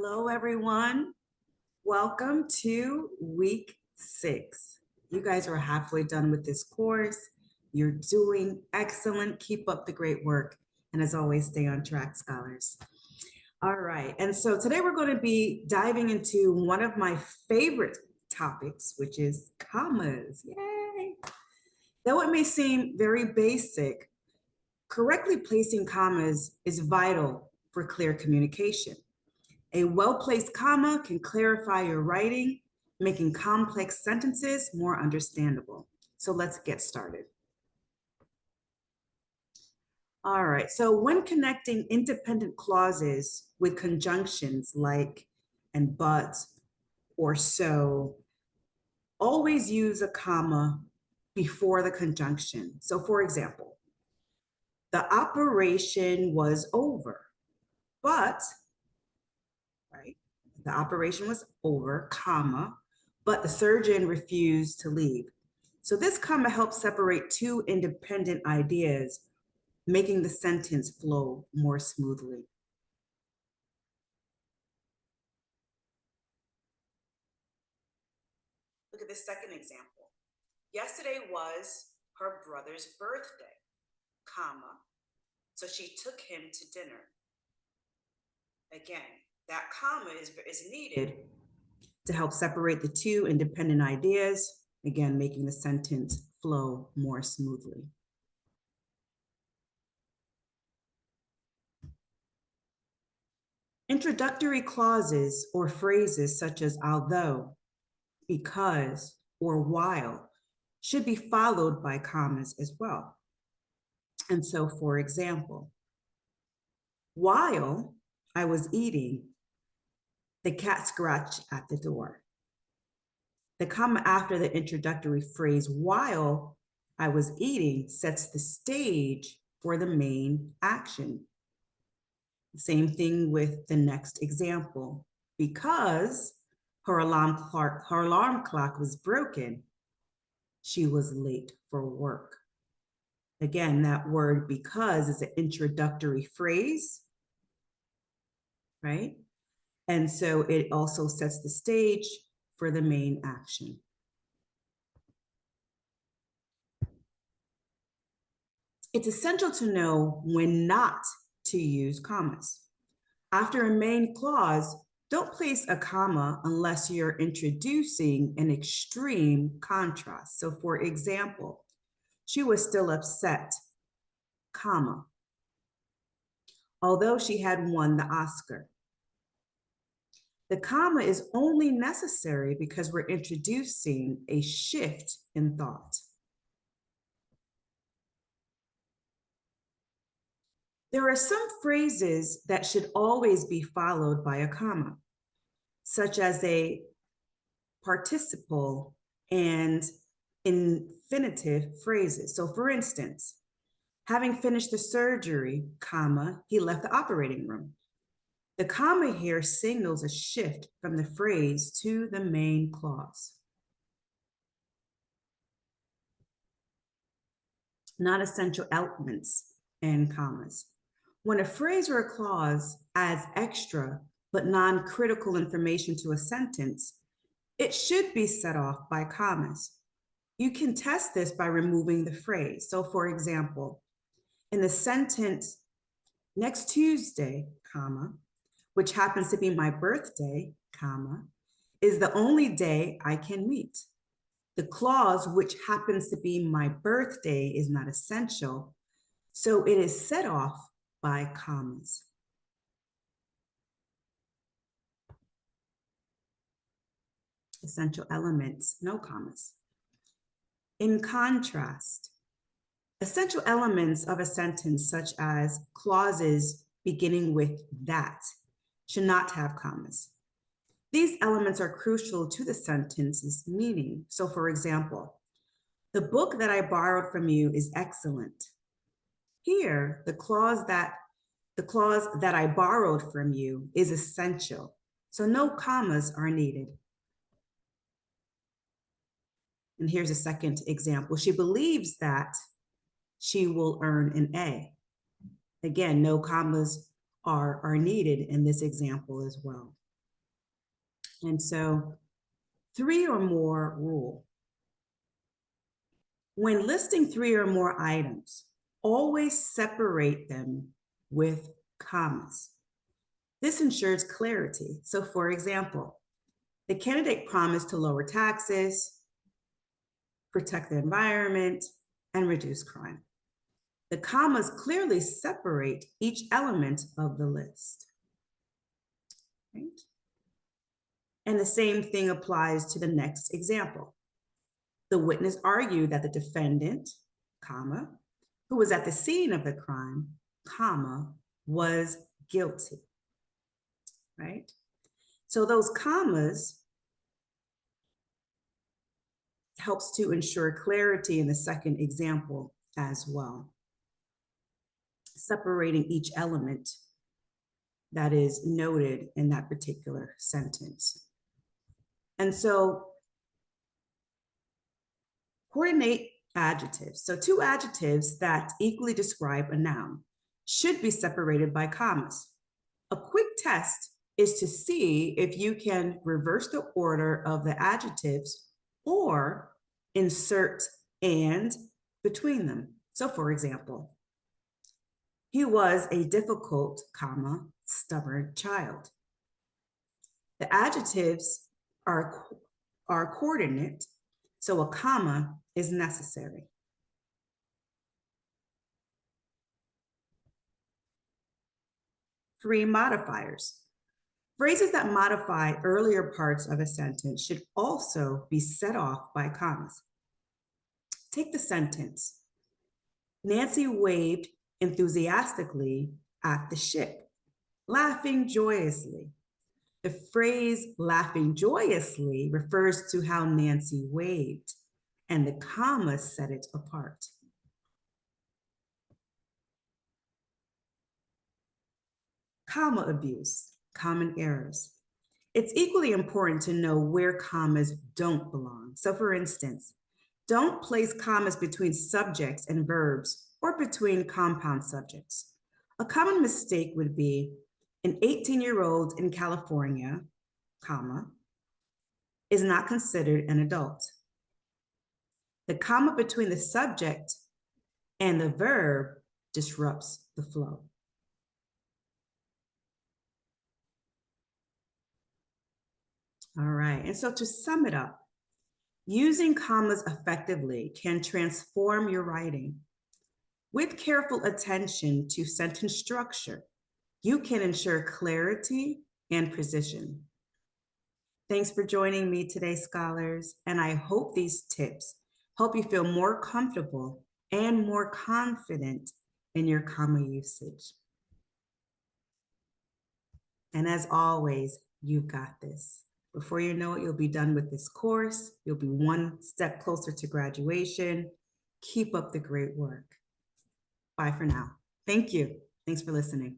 Hello, everyone. Welcome to week 6. You guys are halfway done with this course. You're doing excellent. Keep up the great work. And as always, stay on track, scholars. All right. And so today we're going to be diving into one of my favorite topics, which is commas. Yay. Though it may seem very basic, correctly placing commas is vital for clear communication. A well-placed comma can clarify your writing, making complex sentences more understandable. So let's get started. All right, so when connecting independent clauses with conjunctions like and but or so, always use a comma before the conjunction. So for example, the operation was over, but right? The operation was over, comma, but the surgeon refused to leave. So this comma helps separate two independent ideas, making the sentence flow more smoothly. Look at this second example. Yesterday was her brother's birthday, comma, so she took him to dinner. Again, that comma is needed to help separate the two independent ideas, again, making the sentence flow more smoothly. Introductory clauses or phrases such as although, because, or while should be followed by commas as well. And so, for example, while I was eating, the cat scratched at the door. The comma after the introductory phrase while I was eating sets the stage for the main action. Same thing with the next example. Because her alarm clock was broken, she was late for work. Again, that word because is an introductory phrase, right? And so it also sets the stage for the main action. It's essential to know when not to use commas. After a main clause, don't place a comma unless you're introducing an extreme contrast. So for example, she was still upset, comma, although she had won the Oscar. The comma is only necessary because we're introducing a shift in thought. There are some phrases that should always be followed by a comma, such as a participle and infinitive phrases. So for instance, having finished the surgery, comma, he left the operating room. The comma here signals a shift from the phrase to the main clause. Non-essential elements and commas. When a phrase or a clause adds extra but non-critical information to a sentence, it should be set off by commas. You can test this by removing the phrase. So for example, in the sentence, next Tuesday, comma, which happens to be my birthday, comma, is the only day I can meet. The clause, which happens to be my birthday, is not essential, so it is set off by commas. Essential elements, no commas. In contrast, essential elements of a sentence, such as clauses beginning with that, should not have commas. These elements are crucial to the sentence's meaning. So for example, the book that I borrowed from you is excellent. Here, the clause that I borrowed from you is essential. So no commas are needed. And here's a second example. She believes that she will earn an A. Again, no commas are needed in this example as well. And so 3 or more rule. When listing 3 or more items, always separate them with commas. This ensures clarity. So for example, the candidate promised to lower taxes, protect the environment, and reduce crime. The commas clearly separate each element of the list. Right? And the same thing applies to the next example. The witness argued that the defendant, comma, who was at the scene of the crime, comma, was guilty, right? So those commas helps to ensure clarity in the second example as well, separating each element that is noted in that particular sentence. And so coordinate adjectives. So 2 adjectives that equally describe a noun should be separated by commas. A quick test is to see if you can reverse the order of the adjectives or insert and between them. So for example, he was a difficult, comma, stubborn child. The adjectives are coordinate, so a comma is necessary. Three modifiers. Phrases that modify earlier parts of a sentence should also be set off by commas. Take the sentence. Nancy waved enthusiastically at the ship, laughing joyously. The phrase laughing joyously refers to how Nancy waved, and the commas set it apart. Comma abuse, common errors. It's equally important to know where commas don't belong. So for instance, don't place commas between subjects and verbs or between compound subjects. A common mistake would be an 18-year-old in California, comma, is not considered an adult. The comma between the subject and the verb disrupts the flow. All right, and so to sum it up, using commas effectively can transform your writing. With careful attention to sentence structure, you can ensure clarity and precision. Thanks for joining me today, scholars, and I hope these tips help you feel more comfortable and more confident in your comma usage. And as always, you've got this. Before you know it, you'll be done with this course. You'll be one step closer to graduation. Keep up the great work. Bye for now. Thank you. Thanks for listening.